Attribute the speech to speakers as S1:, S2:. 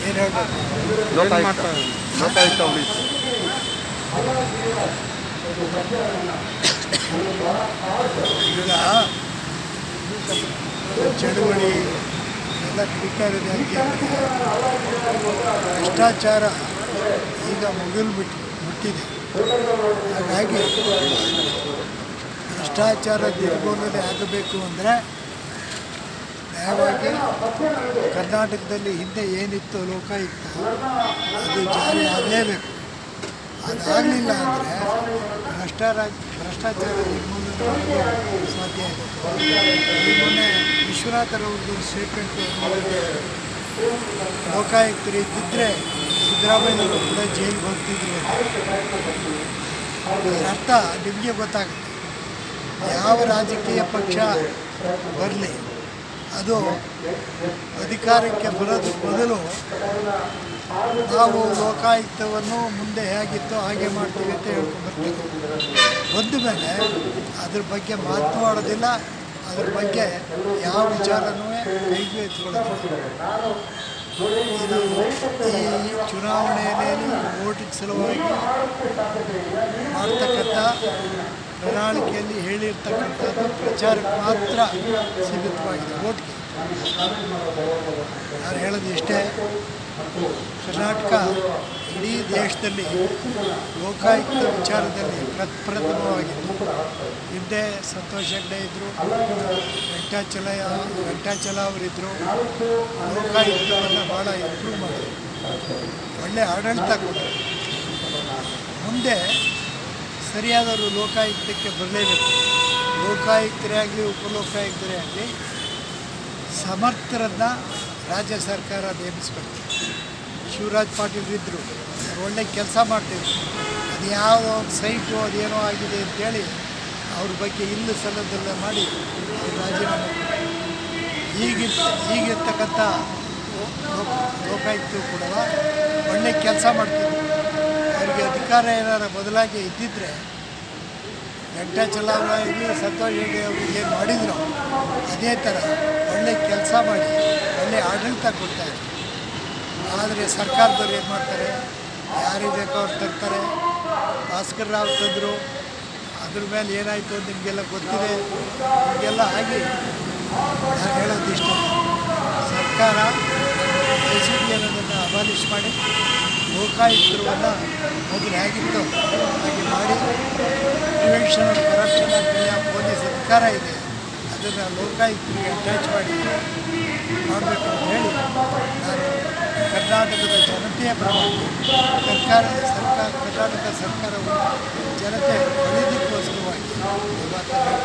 S1: ಏನು ಹೇಳ್ಬೇಕು?
S2: ಲೋಕಾಯುಕ್ತ ಉಳಿಸಿ
S1: ಈಗ ಚಳುವಳಿ ಎಲ್ಲ ನಡೀತಾ ಇರೋದು ಭ್ರಷ್ಟಾಚಾರ ಈಗ ಮುಟ್ಟಿದೆ. ಹಾಗಾಗಿ ಭ್ರಷ್ಟಾಚಾರ ನಿರ್ಮೂಲನೆ ಆಗಬೇಕು ಅಂದರೆ ನ್ಯಾಯವಾಗಿ ಕರ್ನಾಟಕದಲ್ಲಿ ಹಿಂದೆ ಏನಿತ್ತು ಲೋಕಾಯುಕ್ತ ಅದು ಜಾರಿ ಆಗಲೇಬೇಕು. ಅದಾಗಲಿಲ್ಲ ಅಂದರೆ ಭ್ರಷ್ಟಾಚಾರ ನಿರ್ಮೂಲನೆ ಮಾಡಲು ಸಾಧ್ಯ ಇದೆ. ಈ ಮೊನ್ನೆ ವಿಶ್ವನಾಥರವ್ರದ್ದು ಸ್ಟೇಟ್ಮೆಂಟು ಲೋಕಾಯುಕ್ತರು ಇದ್ದಿದ್ದರೆ ಸಿದ್ದರಾಮಯ್ಯವರು ಕೂಡ ಜೈಲಿಗೆ ಹೋಗ್ತಿದ್ರು ಅಂತ. ಇದರ ಅರ್ಥ ನಿಮಗೆ ಗೊತ್ತಾಗುತ್ತೆ. ಯಾವ ರಾಜಕೀಯ ಪಕ್ಷ ಬರಲಿ ಅದು ಅಧಿಕಾರಕ್ಕೆ ಬರೋದು ಮೊದಲು ನಾವು ಲೋಕಾಯುಕ್ತವನ್ನು ಮುಂದೆ ಹೇಗಿತ್ತೋ ಹಾಗೆ ಮಾಡ್ತೀವಿ ಅಂತ ಹೇಳ್ಕೊಂಡ್ಬರ್ತೀವಿ. ಬಂದ ಮೇಲೆ ಅದ್ರ ಬಗ್ಗೆ ಮಾತನಾಡೋದಿಲ್ಲ, ಅದ್ರ ಬಗ್ಗೆ ಯಾವ ವಿಚಾರನೂ ಕೈಗೂ ಎತ್ಕೊಳ್ಳೋದಿಲ್ಲ. ಇದು ಈ ಚುನಾವಣೆಯಲ್ಲಿ ವೋಟಿಗೆ ಸಲುವಾಗಿ ಮಾಡ್ತಕ್ಕಂಥ ಪ್ರಣಾಳಿಕೆಯಲ್ಲಿ ಹೇಳಿರ್ತಕ್ಕಂಥದ್ದು ಪ್ರಚಾರಕ್ಕೆ ಮಾತ್ರ ಸೀಮಿತವಾಗಿದೆ, ವೋಟ್ಗೆ. ನಾನು ಹೇಳೋದು ಇಷ್ಟೇ, ಕರ್ನಾಟಕ ಇಡೀ ದೇಶದಲ್ಲಿ ಲೋಕಾಯುಕ್ತ ವಿಚಾರದಲ್ಲಿ ಪ್ರಪ್ರಥಮವಾಗಿತ್ತು. ಹಿಂದೆ ಸಂತೋಷ್ ಹೆಗ್ಡೆ ಇದ್ದರು, ವೆಂಕಟಾಚಲ ಅವರಿದ್ದರು. ಲೋಕಾಯುಕ್ತವನ್ನು ಭಾಳ ಇಂಪ್ರೂವ್ ಮಾಡಿದ್ರು, ಒಳ್ಳೆಯ ಆಡಳಿತ ಕೊಟ್ಟರು. ಮುಂದೆ ಸರಿಯಾದವರು ಲೋಕಾಯುಕ್ತಕ್ಕೆ ಬರಲೇಬೇಕು. ಲೋಕಾಯುಕ್ತರೇ ಆಗಲಿ ಉಪಲೋಕಾಯುಕ್ತರೇ ಆಗಲಿ ಸಮರ್ಥರನ್ನು ರಾಜ್ಯ ಸರ್ಕಾರ ನೇಮಿಸಬೇಕು. ಶಿವರಾಜ್ ಪಾಟೀಲ್ ಇದ್ದರು, ಅವ್ರು ಒಳ್ಳೆ ಕೆಲಸ ಮಾಡ್ತಿದ್ರು. ಅದು ಯಾವುದೋ ಒಂದು ಸೈಟು ಅದೇನೋ ಆಗಿದೆ ಅಂತೇಳಿ ಅವ್ರ ಬಗ್ಗೆ ಇಲ್ಲ ಸಲ್ಲದೆಲ್ಲ ಮಾಡಿ ಅವ್ರು ರಾಜೀನಾಮೆ ಈಗಿರ್ತಕ್ಕಂಥ ಲೋಕಾಯುಕ್ತರು ಕೂಡ ಒಳ್ಳೆ ಕೆಲಸ ಮಾಡ್ತಿದ್ರು. ಅವರಿಗೆ ಅಧಿಕಾರ ಏನಾರು ಬದಲಾಗಿ ಇದ್ದಿದ್ದರೆ ವೆಂಕಟಾಚಲವರಾಗಲಿ ಸಂತೋಷ್ ಹೆಗ್ಡೆ ಅವರು ಏನು ಮಾಡಿದ್ರು ಅದೇ ಥರ ಒಳ್ಳೆ ಕೆಲಸ ಮಾಡಿ ಒಳ್ಳೆ ಆಡಳಿತ ಕೊಡ್ತಾರೆ. ಆದರೆ ಸರ್ಕಾರದವ್ರು ಏನು ಮಾಡ್ತಾರೆ, ಯಾರಿಗೆ ಬೇಕೋ ಅವ್ರು ತರ್ತಾರೆ. ಭಾಸ್ಕರ್ ರಾವ್ ತಂದರು, ಅದ್ರ ಮೇಲೆ ಏನಾಯಿತು ಅಂತ ನಿಮಗೆಲ್ಲ ಗೊತ್ತಿದೆ. ಹೀಗೆಲ್ಲ ಆಗಿ ನಾನು ಹೇಳೋದಿಷ್ಟ, ಸರ್ಕಾರ ICT ಅನ್ನೋದನ್ನು ಅಬಾಲಿಷ್ ಮಾಡಿ ಲೋಕಾಯುಕ್ತರನ್ನು ಮೊದಲು ಹೇಗಿತ್ತು ಹಾಗೆ ಮಾಡಿ ಪ್ರಿವೆನ್ಷನ್ ಆಫ್ ಕರಪ್ಷನ್ ಅಂತೇಳಿ ಪೊಲೀಸ್ ಅಧಿಕಾರ ಇದೆ ಅದನ್ನು ಲೋಕಾಯುಕ್ತರಿಗೆ ಅಟ್ಯಾಚ್ ಮಾಡಿ ಮಾಡಬೇಕು ಅಂತ ಹೇಳಿ ನಾನು ಕರ್ನಾಟಕದ ಜನತೆಯ ಪರವಾಗಿ ಕರ್ನಾಟಕ ಸರ್ಕಾರವು ಜನತೆ ಒಳ್ಳೆಯದಕ್ಕೋಸ್ಕರವಾಗಿ ಈ ಮಾತನ್ನು